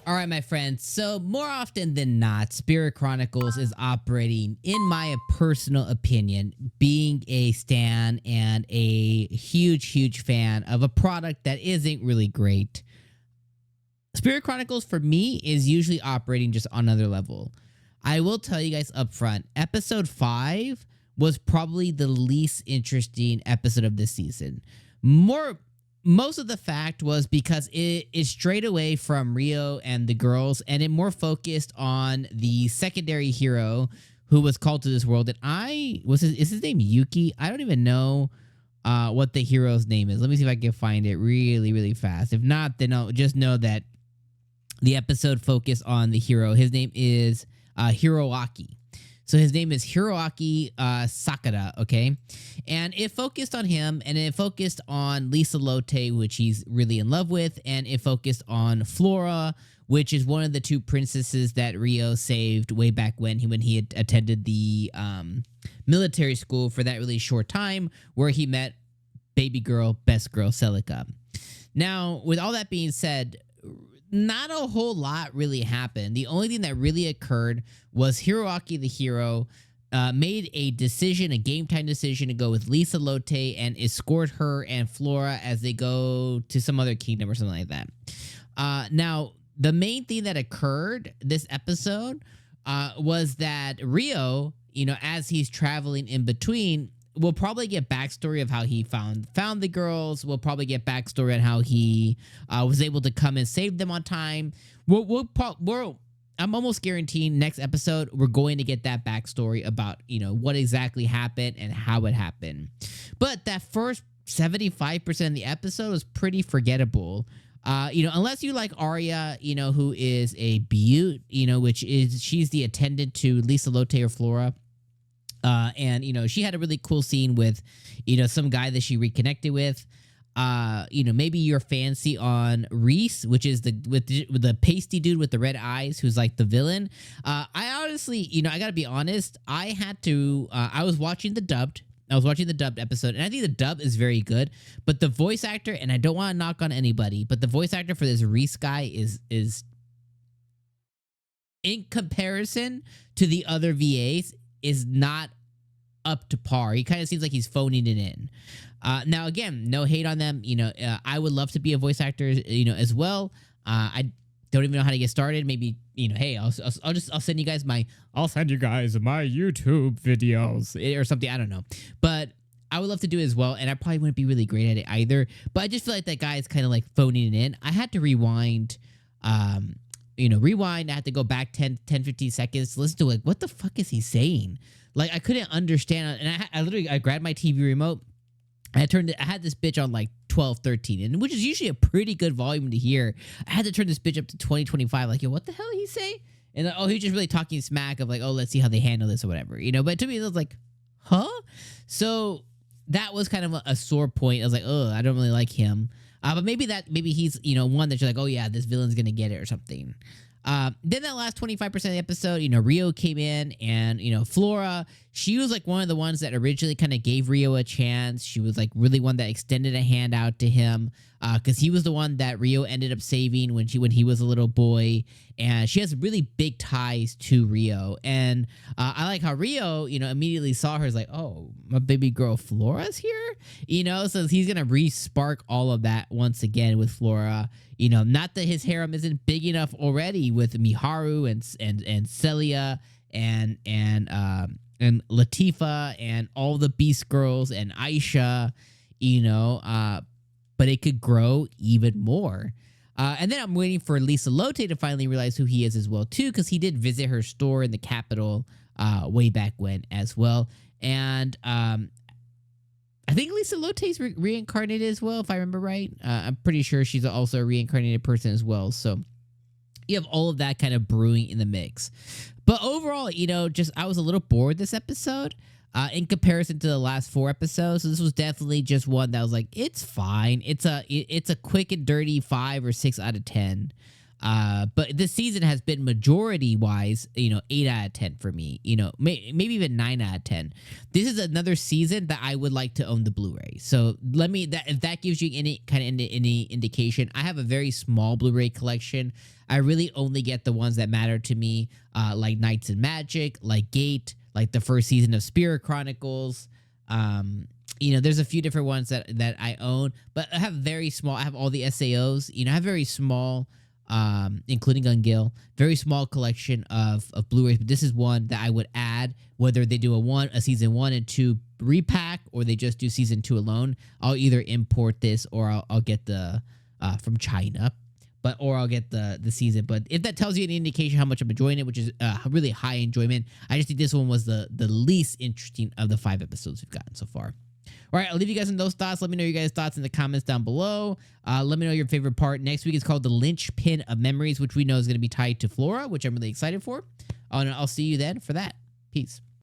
All right, my friends. So more often than not, Spirit Chronicles is operating, in my personal opinion, being a stan and a huge fan of a product that isn't really great. Spirit Chronicles for me is usually operating just on another level. I will tell you guys up front, episode 5 was probably the least interesting episode of this season. Most of the fact was because it is straight away from Rio and the girls, and it more focused on the secondary hero who was called to this world. And is his name Yuki? I don't even know what the hero's name is. Let me see if I can find it really fast. If not, then I'll just know that the episode focused on the hero. His name is Hiroaki. So his name is Hiroaki Sakura, okay? And it focused on him, and it focused on 𝐿𝐶𝐿𝐴, which he's really in love with, and it focused on Flora, which is one of the two princesses that Rio saved way back when he had attended the military school for that really short time, where he met baby girl, best girl, 𝐿𝐶𝐿𝐴. Now, with all that being said, not a whole lot really happened. The only thing that really occurred was Hiroaki, the hero, made a game time decision to go with 𝐿𝐶𝐿𝐴 and escort her and Flora as they go to some other kingdom or something like that. Now, the main thing that occurred this episode was that Rio, as he's traveling in between, we'll probably get backstory of how he found the girls. We'll probably get backstory on how he was able to come and save them on time. I'm almost guaranteeing next episode we're going to get that backstory about what exactly happened and how it happened. But that first 75% of the episode was pretty forgettable. Unless you like Arya, who is a beaut, she's the attendant to 𝐿𝐶𝐿𝐴 or Flora. And she had a really cool scene with, some guy that she reconnected with. Maybe you're fancy on Reese, which is with the pasty dude with the red eyes, who's like the villain. I honestly, I gotta be honest. I was watching the dubbed episode, and I think the dub is very good. But the voice actor, and I don't want to knock on anybody, but the voice actor for this Reese guy is in comparison to the other VAs, is not up to par. He kind of seems like he's phoning it in. Now, again, no hate on them. I would love to be a voice actor, as well. I don't even know how to get started. Maybe, hey, I'll send you guys my YouTube videos or something. I don't know, but I would love to do it as well. And I probably wouldn't be really great at it either. But I just feel like that guy is kind of like phoning it in. I had to rewind. Rewind. I had to go back 10, 15 seconds to listen to what the fuck is he saying? Like, I couldn't understand. And I grabbed my TV remote. I had this bitch on like 12, 13, and which is usually a pretty good volume to hear. I had to turn this bitch up to 20, 25. Like, yo, what the hell did he say? And he's just really talking smack of like, oh, let's see how they handle this or whatever, But to me, it was like, huh? So that was kind of a sore point. I was like, oh, I don't really like him. But maybe he's, one that you're like, oh yeah, this villain's going to get it or something. Then that last 25% of the episode, Rio came in, and, Flora, she was like one of the ones that originally kind of gave Rio a chance. She was like really one that extended a hand out to him, because he was the one that Rio ended up saving when he was a little boy. And she has really big ties to Rio. And I like how Rio, immediately saw her as like, oh, my baby girl Flora's here, so he's going to re-spark all of that once again with Flora. Not that his harem isn't big enough already with Miharu and 𝐿𝐶𝐿𝐴 and Latifah and all the Beast Girls and Aisha, but it could grow even more. And then I'm waiting for 𝐿𝐶𝐿𝐴 to finally realize who he is as well, too, because he did visit her store in the capital way back when as well. And I think 𝐿𝐶𝐿𝐴 is reincarnated as well, if I remember right. I'm pretty sure she's also a reincarnated person as well. So you have all of that kind of brewing in the mix. But overall, I was a little bored this episode in comparison to the last 4 episodes. So this was definitely just one that was like, it's fine. It's a quick and dirty 5 or 6 out of 10. But this season has been majority wise, 8 out of 10 for me. Maybe even 9 out of 10. This is another season that I would like to own the Blu-ray. So if that gives you any kind of any indication, I have a very small Blu-ray collection. I really only get the ones that matter to me, like Knights and Magic, like Gate, like the first season of Spirit Chronicles. There's a few different ones that I own, but I have very small. I have all the SAOs. I have very small, including 𝐒𝐚𝐧𝐬𝐭, very small collection of Blu-rays. But this is one that I would add, whether they do a season 1 and 2 repack or they just do season 2 alone. I'll either import this or I'll get the from China. Or I'll get the season. But if that tells you any indication how much I'm enjoying it, which is really high enjoyment, I just think this one was the least interesting of the 5 episodes we've gotten so far. All right, I'll leave you guys in those thoughts. Let me know your guys' thoughts in the comments down below. Let me know your favorite part. Next week is called the Linchpin of Memories, which we know is going to be tied to Flora, which I'm really excited for. And I'll see you then for that. Peace.